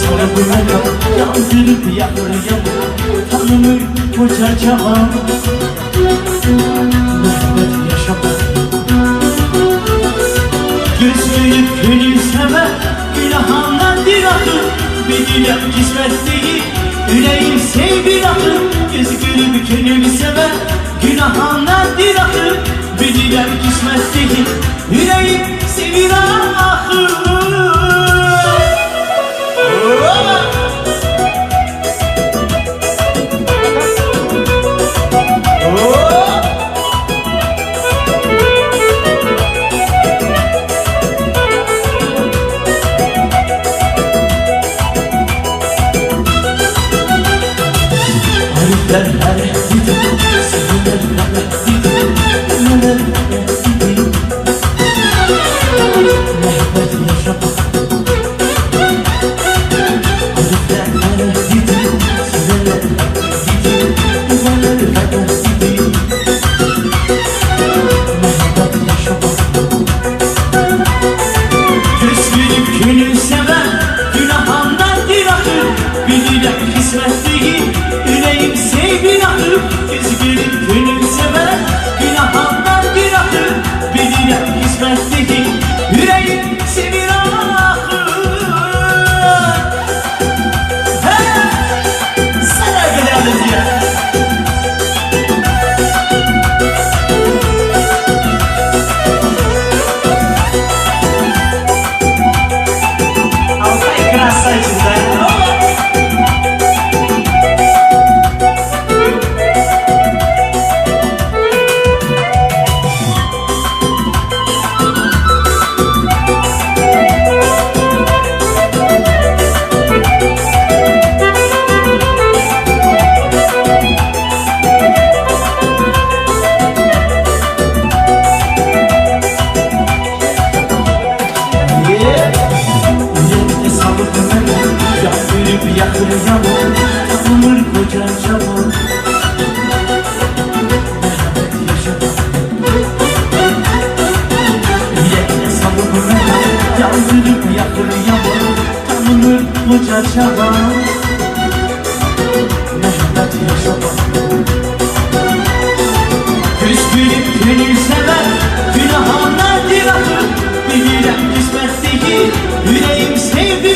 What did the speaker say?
Sonra bu mekam yandırıp yakır yamur, tanımır koca cavan. Mehmet yaşamak, göz verip gönül sever, günahından bir akıl. Bilirem kısmet değil, yüreğim sevgi akıl. Göz verip gönül sever, günahından bir akıl. Bilirem kısmet değil, yüreğim sevgi akıl. Yakır yamur, tanımır koca cavan. Mehmet yaşamak, yüreğine sabır mekam yandırıp yakır yamur, tanımır koca cavan. Mehmet yaşamak, göz verip gönül sever, günahından bir akıl. Bilirem kısmet değil, yüreğim sevdi.